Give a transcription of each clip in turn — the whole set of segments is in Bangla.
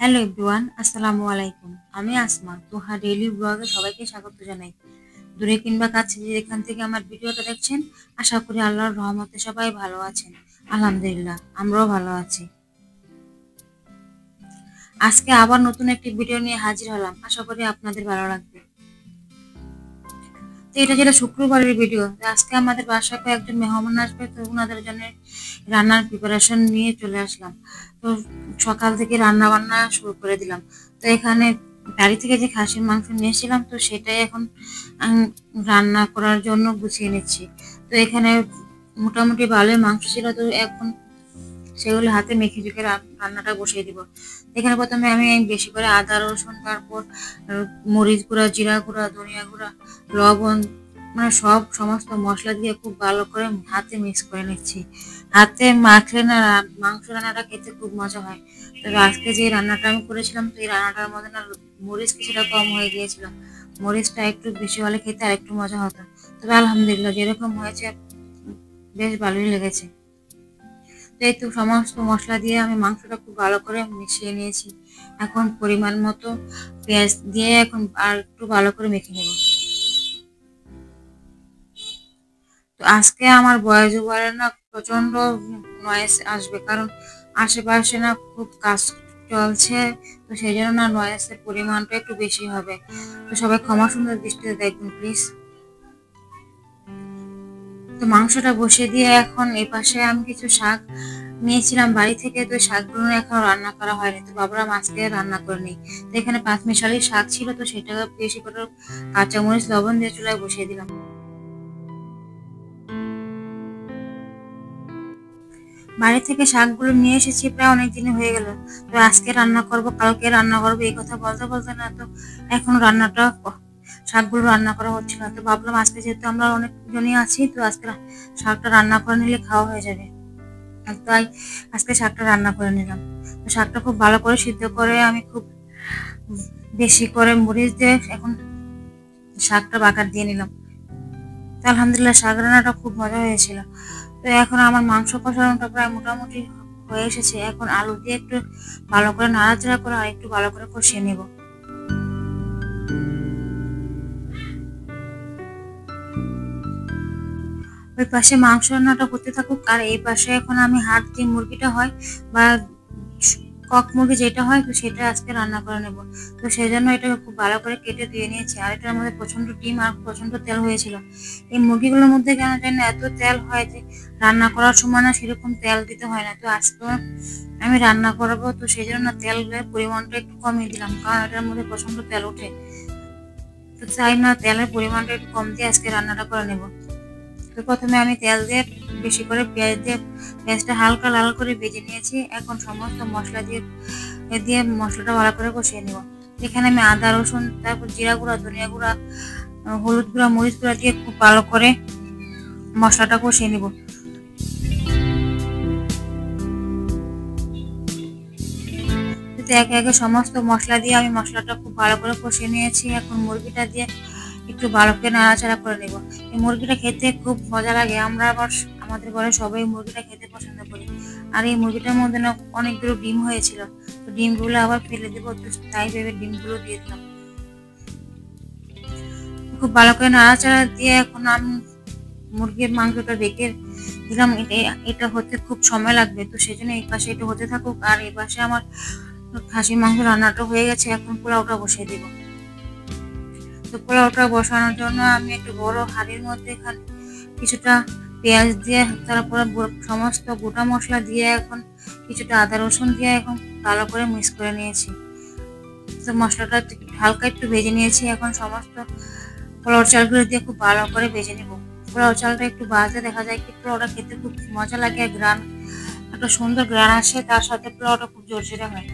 হ্যালো এভরিওয়ান, আসসালামু আলাইকুম। আমি আসমা, তোহার ডেইলি ব্লগে সবাইকে স্বাগত জানাই। দূরে কিংবা কাছে যে যেখান থেকে আমার ভিডিওটা দেখছেন, আশা করি আল্লাহর রহমতে সবাই ভালো আছেন। আলহামদুলিল্লাহ, আমরাও ভালো আছি। আজকে আবার নতুন একটি ভিডিও নিয়ে হাজির হলাম, আশা করি আপনাদের ভালো লাগবে। তো এটা যেটা শুক্রবারের ভিডিও, আজকে আমাদের বাসায় কয়েকজন মেহমান আসবে, তো ওনাদের জন্য রান্নার প্রিপারেশন নিয়ে চলে আসলাম। তো সকাল থেকে রান্না বান্না শুরু করে দিলাম। তো এখানে বাড়ি থেকে যে খাসির মাংস নিয়েছিলাম, তো সেটাই এখন রান্না করার জন্য গুছিয়ে নিচ্ছি। তো এখানে মোটামুটি ভালোই মাংস ছিল, তো এখন সেগুলো হাতে মেখে রেখে রান্নাটা বসিয়ে দিব। এখানে প্রথমে আমি বেশি করে আদা রসুন, তারপর মরিচ গুঁড়া, জিরা গুঁড়া, ধনিয়া গুঁড়া, লবণ, মানে সমস্ত মশলা দিয়ে খুব ভালো করে হাতে মিক্স করে নিচ্ছি। হাতে মাখলে না মাংস রান্নাটা খেতে খুব মজা হয়। তবে আজকে যে রান্নাটা আমি করেছিলাম, তো এই রান্নাটার মধ্যে না মরিচ কিছুটা কম হয়ে গিয়েছিল। মরিচটা একটু বেশি হলে খেতে আর একটু মজা হতো। তবে আলহামদুলিল্লাহ, যেরকম হয়েছে বেশ ভালোই লেগেছে। তো এই তো সমস্ত মশলা দিয়ে আমি মাংসটা খুব ভালো করে মিশিয়ে নিয়েছি। এখন পরিমাণ মতো পেঁয়াজ দিয়ে এখন আর একটু ভালো করে মেখে নেব। তো আজকে আমার ভয়েস ওভারে না প্রচন্ড নয়েজ আসবে, কারণ আশেপাশে না খুব কাজ চলছে। তো সেই জন্য না নয়েজের পরিমাণটা একটু বেশি হবে। তো সবাই ক্ষমা সুন্দর দৃষ্টিতে দেখবেন প্লিজ। তো মাংসটা বসিয়ে দিয়ে এখন এই পাশে আমি কিছু শাক নিয়েছিলাম বাড়ি থেকে, তো শাকগুলো এখন রান্না করা হয়নি, তো ভাবলাম আজকে রান্না করে নিই। তো এখানে পাঁচমিশালি শাক ছিল, তো সেটা বেশি করে কাঁচামরিচ লবণ দিয়ে চুলায় বসিয়ে দিলাম। বাড়ি থেকে শাকগুলো নিয়ে এসেছি, প্রায় অনেক দিন হয়ে গেল। তো আজকে রান্না করব, কালকে রান্না করবো, এই কথা বলতে বলতে না তো এখন শাকগুলো রান্না করা হচ্ছিল। তো ভাবলাম আজকে যেহেতু আমরা অনেকজনই আছি, তো আজকে শাকটা রান্না করে নিলে খাওয়া হয়ে যাবে। তাই আজকে শাকটা রান্না করে নিলাম। তো শাকটা খুব ভালো করে সিদ্ধ করে আমি খুব বেশি করে মরিচ দিয়ে এখন শাকটা বাগার দিয়ে নিলাম। তো আলহামদুলিল্লাহ, শাক রান্নাটা খুব মজা হয়েছিল। তো এখন আমার মাংস কষানোটা প্রায় মোটামুটি হয়ে এসেছে। এখন আলু দিয়ে একটু ভালো করে নাড়াচাড়া করে আর একটু ভালো করে কষিয়ে নেব। ওই পাশে মাংস রান্নাটা করতে থাকুক, আর এই পাশে এখন আমি হাড় যে মুরগিটা হয় বা কক মুরগি যেটা হয়, তো সেটা আজকে রান্না করে নেব। তো সেই জন্য এটাকে খুব ভালো করে কেটে ধুয়ে নিয়েছি। আর এটার মধ্যে প্রচন্ড ডিম আর প্রচন্ড তেল হয়েছিল। এই মুরগিগুলোর মধ্যে কেন জানি না এত তেল হয় যে রান্না করার সময় না সেরকম তেল দিতে হয় না। তো আজকে আমি রান্না করবো, তো সেই জন্য তেলের পরিমাণটা একটু কমিয়ে দিলাম, কারণ এটার মধ্যে প্রচন্ড তেল ওঠে। তো চাই না তেলের পরিমাণটা একটু কম দিয়ে আজকে রান্নাটা করে নেব। তো প্রথমে আমি তেল দিয়ে বেশি করে পেঁয়াজটা হালকা লাল করে ভেজে নিয়েছি। এখন সমস্ত মশলা দিয়ে মশলাটা ভালো করে কষিয়ে নেব। এখানে আমি আদা রসুন, তারপর জিরা গুঁড়া, ধনিয়া গুঁড়া, হলুদ গুঁড়া, মরিচ গুঁড়া দিয়ে খুব ভালো করে মশলাটা কষিয়ে নেব। একে একে সমস্ত মশলা দিয়ে আমি মশলাটা খুব ভালো করে কষিয়ে নিয়েছি। এখন মুরগিটা দিয়ে একটু ভালো করে নাড়াচাড়া করে নেব। এই মুরগিটা খেতে খুব মজা লাগে। আমরা আবার আমাদের ঘরে সবাই মুরগিটা খেতে পছন্দ করি। আর এই মুরগিটার মধ্যে না অনেকগুলো ডিম হয়েছিল, তো ডিমগুলো আবার ফেলে দেবো, তো তাই ভেবে ডিমগুলো দিয়ে দিলাম। খুব ভালো করে নাড়াচাড়া দিয়ে এখন আমি মুরগির মাংসটা রেখে দিলাম। এটা হতে খুব সময় লাগবে, তো সেই জন্য এই পাশে এটা হতে থাকুক। আর এই পাশে আমার খাসির মাংস রান্নাটা হয়ে গেছে, এখন পোলাওটা বসিয়ে দিব। তো পোলাওটা বসানোর জন্য আমি একটু বড় হাঁড়ির মধ্যে এখানে কিছুটা পেঁয়াজ দিয়ে, তারপরে সমস্ত গোটা মশলা দিয়ে, এখন কিছুটা আদা রসুন দিয়ে এখন ভালো করে মিক্স করে নিয়েছি। তো মশলাটা হালকা একটু ভেজে নিয়েছি। এখন সমস্ত পোলাও চালগুলো দিয়ে খুব ভালো করে ভেজে নেব। পোলাও চালটা একটু ভাজতে দেখা যায় কি পোলাওটা খেতে খুব মজা লাগে, আর একটা সুন্দর গ্রান আসে, তার সাথে পোলাওটা খুব জোরজোরে হয়।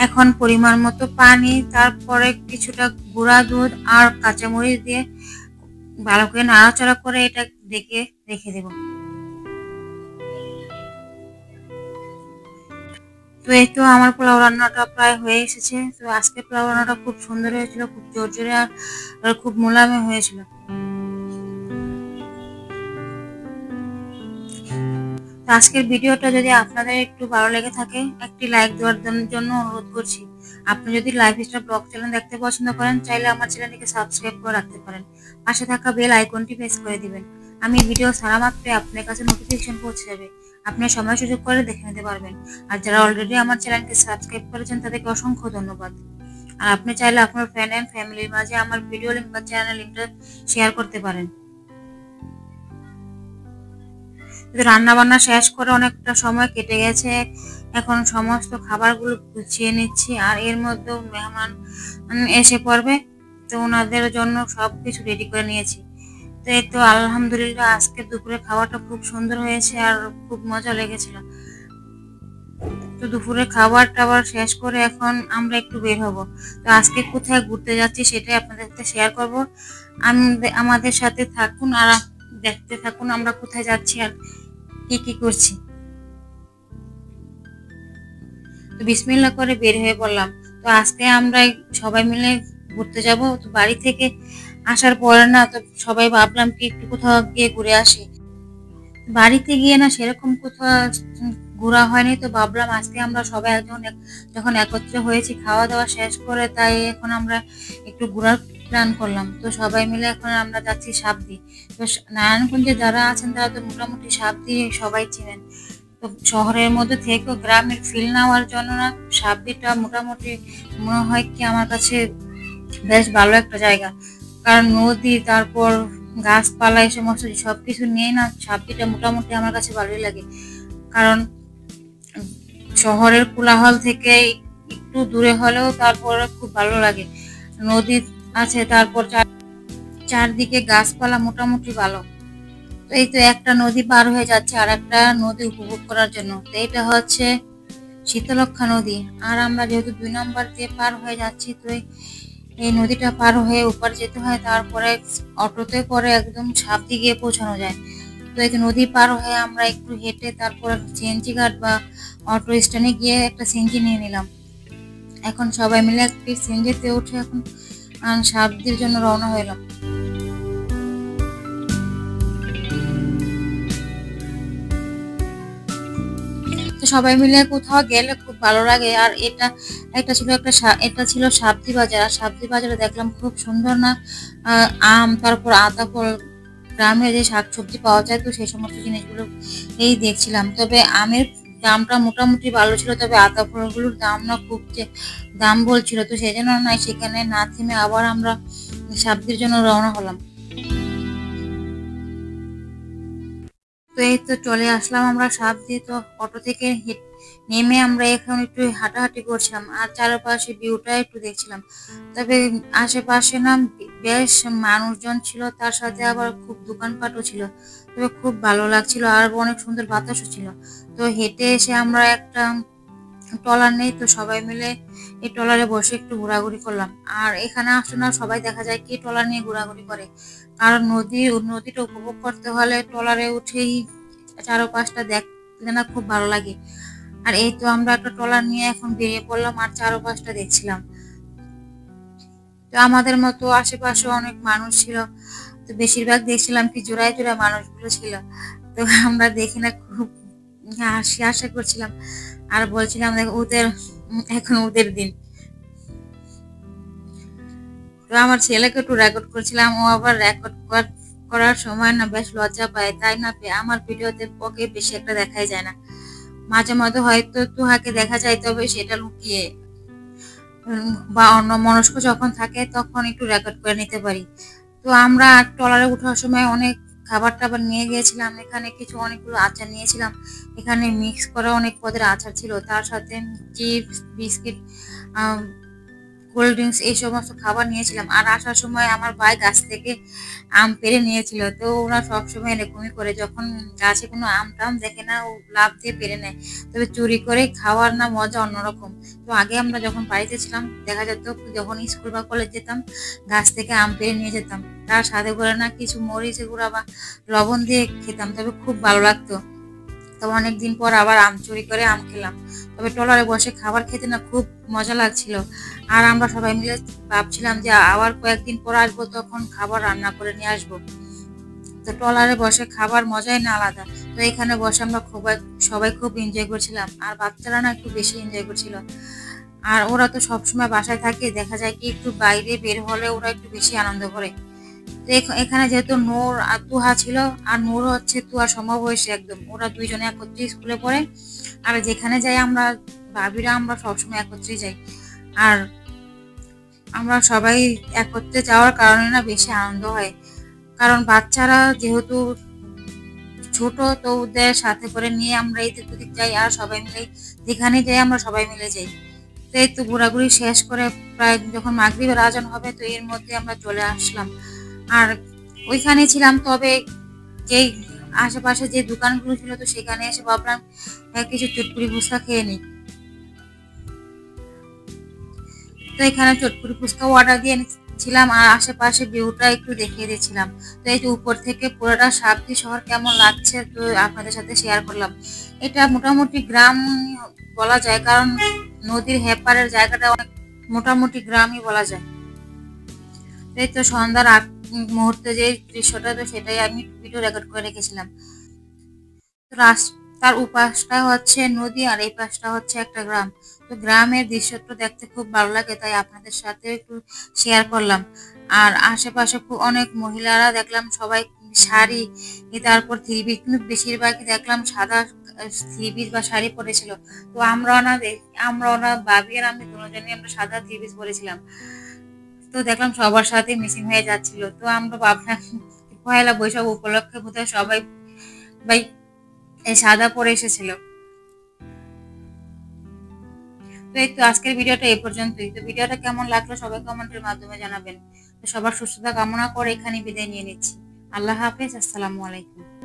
এখন পরিমাণ মতো পানি, তারপরে কিছুটা গুঁড়া দুধ আর কাঁচামরিচ দিয়ে ভালো করে নাড়াচাড়া করে এটা রেখে দেব। তো এই তো আমার পোলাও রান্নাটা প্রায় হয়ে এসেছে। তো আজকে পোলাও রান্নাটা খুব সুন্দর হয়েছিল, খুব জোরজোরে আর খুব মোলায়েম হয়েছিল। তো আজকের ভিডিওটা যদি আপনাদের একটু ভালো লেগে থাকে একটি লাইক দেওয়ার জন্য অনুরোধ করছি। আপনি যদি লাইফস্টাইল ব্লগ চ্যানেল দেখতে পছন্দ করেন চাইলে আমার চ্যানেলটিকে সাবস্ক্রাইব করে রাখতে পারেন, পাশে থাকা বেল আইকনটি প্রেস করে দিবেন। আমি ভিডিও ছাড়া মাত্রই আপনার কাছে নোটিফিকেশন পৌঁছে যাবে, আপনি সময় সুযোগ করে দেখে নিতে পারবেন। আর যারা অলরেডি আমার চ্যানেলকে সাবস্ক্রাইব করেছেন তাদেরকে অসংখ্য ধন্যবাদ। আর আপনি চাইলে আপনার ফ্রেন্ড এন্ড ফ্যামিলির মাঝে আমার ভিডিও লিংক বা চ্যানেল লিংকটা শেয়ার করতে পারেন। রান্না বান্না শেষ করে অনেকটা সময় কেটে গেছে, এখন সমস্ত খাবারগুলো গুছিয়ে নিচ্ছি। আর এর মধ্যেও মেহমান এসে পড়বে, তো ওনাদের জন্য সবকিছু রেডি করে নিয়েছি। তো এই তো আলহামদুলিল্লাহ আজকে দুপুরে খাওয়াটা খুব সুন্দর হয়েছে আর খুব মজা লেগেছিল। তো দুপুরে খাবার টাবার শেষ করে এখন আমরা একটু বের হব। তো আজকে কোথায় ঘুরতে যাচ্ছি সেটাই আপনাদের সাথে শেয়ার করব। আমাদের সাথে থাকুন আর দেখতে থাকুন আমরা কোথায় যাচ্ছি আর কি কি করছি। তো বিসমিল্লাহ করে বের হয়ে পড়লাম। তো আজকে আমরা সবাই মিলে ঘুরতে যাব। তো বাড়ি থেকে আসার পরে না তো সবাই ভাবলাম কি একটু কোথাও গিয়ে ঘুরে আসি। বাড়িতে গিয়ে না সেরকম কোথাও ঘোরা হয়নি, তো ভাবলাম আজকে আমরা সবাই যখন একত্র হয়েছি খাওয়া দাওয়া শেষ করে, তাই এখন আমরা একটু ঘোরার প্ল্যান করলাম। তো সবাই মিলে এখন আমরা যাচ্ছি সাবদি। তো নারায়ণগঞ্জে যারা আছেন তারা তো মোটামুটি সাবদি সবাই চিনেন। তো শহরের মধ্যে থেকেও গ্রামের ফিল নেওয়ার জন্য না সাবদিটা মোটামুটি মনে হয় কি আমার কাছে বেশ ভালো একটা জায়গা। কারণ নদী, তারপর গাছপালা, এই সমস্ত সবকিছু নিয়ে না সাবদিটা মোটামুটি আমার কাছে ভালোই লাগে। কারণ শহরের কোলাহল থেকে একটু দূরে হলেও তারপরে খুব ভালো লাগে। নদী আছে, তারপর চারদিকে গাছপালা মোটামুটি ভালো। তো এই তো একটা নদী পার হয়ে যাচ্ছে আর একটা নদী উপভোগ করার জন্য। তো এটা হচ্ছে শীতলক্ষা নদী। আর আমরা যেহেতু 2 নম্বর দিয়ে পার হয়ে যাচ্ছি, তো এই নদীটা পার হয়ে উপর যেতে হয়, তারপরে অটোতে করে একদম সাবদি গিয়ে পৌঁছানো যায়। তো এই নদী পার হয়ে আমরা একটু হেঁটে তারপর সিএনজি ঘাট বা অটো স্ট্যান্ডে গিয়ে একটা সিএনজি নিয়ে নিলাম। এখন সবাই মিলে একটি সিএনজিতে উঠে এখন সাবদির জন্য রওনা হলাম। তো সবাই মিলে কোথাও গেলে খুব ভালো লাগে। আর এটা ছিল সাবদি বাজার। আর সাবদি বাজারে দেখলাম খুব সুন্দর না আম, তারপর আতা ফল, গ্রামে যে শাকসবজি পাওয়া যায়, তো সেই সমস্ত জিনিসগুলো এই দেখছিলাম। তবে আমের দামটা মোটামুটি ভালো ছিল, তবে আতা ফলগুলোর দাম না খুব যে দাম বলছিল, তো সেই জন্য না সেখানে না থেমে আবার আমরা সাবদির জন্য রওনা হলাম। তো এই তো চলে আসলাম আমরা সাবদি। তো অটো থেকে নেমে আমরা এখন একটু হাঁটাহাঁটি করছিলাম আর চারপাশে ভিউটা একটু দেখছিলাম। তবে আশেপাশে না বেশ মানুষজন ছিল, তার সাথে আবার খুব দোকানপাটও ছিল। তবে খুব ভালো লাগছিল আর অনেক সুন্দর বাতাসও ছিল। তো হেঁটে এসে আমরা একটা ট্রলার নেই, তো সবাই মিলে এই ট্রলারে বসে একটু ঘোরাঘুরি করলাম। আর এখানে আসলে না সবাই দেখা যায় কি ট্রলার নিয়ে ঘোরাঘুরি করে, কারণ নদীটা উপভোগ করতে হলে ট্রলারে উঠেই চারপাশটা দেখলে না খুব ভালো লাগে। আর এই তো আমরা একটা ট্রলার নিয়ে এখন বেরিয়ে পড়লাম আর চারপাশটা দেখছিলাম। তো আমাদের মতো আশেপাশে অনেক মানুষ ছিল, তো বেশিরভাগ দেখছিলাম কি জোড়ায় জোড়ায় মানুষগুলো ছিল। তো আমরা দেখি না খুব হাসি করছিলাম আর বলছিলাম দেখ এখন ওদের দিন। তো আমার ছেলেকে একটু রেকর্ড করছিলাম, ও আবার রেকর্ড করার সময় না বেশ লজ্জা পায়, তাই না আমার ভিডিওতে ওকে বেশি একটা দেখাই যায় না। মাঝে মধ্যে হয়তো তুহাকে দেখা যায়, তবে সেটা লুকিয়ে বা অন্য মনস্ক যখন থাকে তখন একটু রেকর্ড করে নিতে পারি। তো আমরা ট্রলারে ওঠার সময় অনেক খাবার টাবার নিয়ে গিয়েছিলাম। এখানে অনেকগুলো আচার নিয়েছিলাম। এখানে মিক্স করা অনেক পদের আচার ছিল, তার সাথে চিপস, বিস্কিট, কোল্ড ড্রিঙ্কস, এই সমস্ত খাবার নিয়েছিলাম। আর আসার সময় আমার ভাই গাছ থেকে আম পেড়ে নিয়েছিল। তো ওরা সবসময় এরকমই করে, যখন গাছে কোনো আম টাম দেখে না ও লাফ দিয়ে পেড়ে নেয়। তবে চুরি করে খাওয়ার না মজা অন্যরকম। তো আগে আমরা যখন বাড়িতে ছিলাম দেখা যেত যখন স্কুল বা কলেজ যেতাম গাছ থেকে আম পেড়ে নিয়ে যেতাম, তার সাথে করে না কিছু মরিচ গুঁড়া বা লবণ দিয়ে খেতাম, তবে খুব ভালো লাগতো। তবে অনেকদিন পর আবার আম চুরি করে আম খেলাম। তবে ট্রলারে বসে খাবার খেতে না খুব মজা লাগছিল। আর আমরা সবাই মিলে ভাবছিলাম যে আবার কয়েকদিন পর আসবো, তখন খাবার রান্না করে নিয়ে আসবো। তো ট্রলারে বসে খাবার মজাই না আলাদা। তো তো এখানে বসে আমরা সবাই খুব এনজয় করছিলাম, আর বাচ্চারা না একটু বেশি এনজয় করছিল। আর ওরা তো সবসময় বাসায় থাকে, দেখা যায় কি একটু বাইরে বের হলে ওরা একটু বেশি আনন্দ করে। তো এখানে যেহেতু নূর আর তুহা ছিল, আর নূর হচ্ছে তুহার সমবয়সী একদম, ওরা দুইজনে একত্রে স্কুলে পড়ে। আর যেখানে যাই আমরা ভাবিরা আমরা সবসময় একত্রে যাই। আর আমরা সবাই একত্রে যাওয়ার কারণে না বেশি আনন্দ হয়, কারণ বাচ্চারা যেহেতু ছোট, তো ওদের সাথে করে নিয়ে আমরা এদিক ওদিক যাই, আর সবাই মিলে যেখানে যাই আমরা সবাই মিলে যাই। তো এই তো ঘোরাঘুরি শেষ করে প্রায় যখন মাগরিবের আজান হবে, তো এর মধ্যে আমরা চলে আসলাম। আর ওইখানে ছিলাম, তবে যেই আশেপাশে যে দোকানগুলো ছিল, তো সেখানে এসে ভাবলাম কিছু চটপুরি ফুচকা খেয়ে নিই। তো এখানে চটপুরি ফুচকা অর্ডার দিয়েছিলাম, আর আশেপাশে ভিউটা একটু দেখিয়ে দিয়েছিলাম। তো এই যে উপর থেকে পুরোটা সাবতি শহর কেমন লাগছে, তো আপনাদের সাথে শেয়ার করলাম। এটা মোটামুটি গ্রাম বলা যায়, কারণ নদীর হেপারের জায়গাটা অনেক মোটামুটি গ্রামই বলা যায়। এই তো সন্ধ্যার আগ মুহূর্তে যে দৃশ্যটা, তো সেটাই আমি ভিডিও রেকর্ড করে রেখেছিলাম। রাস্তার উপাসটা হচ্ছে নদী, আর এই পাশটা হচ্ছে একটা গ্রাম। তো গ্রামের দৃশ্যটা দেখতে খুব ভালো লাগে, তাই আপনাদের সাথে একটু শেয়ার করলাম। আর আশেপাশে খুব অনেক মহিলারা দেখলাম, সবাই শাড়ি, তারপর থ্রি পিস, কিন্তু বেশিরভাগই দেখলাম সাদা থ্রি পিস বা শাড়ি পরেছিল। তো আমরা ভাবি আর আমি দুজনেই আমরা সাদা থ্রি পিস পরেছিলাম। তো দেখলাম সবার সাথে মিসিং হয়ে যাচ্ছিল। তো আমরা ভাবলাম পয়লা বৈশাখ উপলক্ষে বোধহয় সবাই ভাই এই সাদা পরে এসেছিল। তো এই তো আজকের ভিডিওটা এই পর্যন্তই। তো ভিডিওটা কেমন লাগলো সবাই কমেন্টের মাধ্যমে জানাবেন। তো সবার সুস্থতা কামনা করে এখানে বিদায় নিয়ে নিচ্ছি। আল্লাহ হাফেজ, আসসালামু আলাইকুম।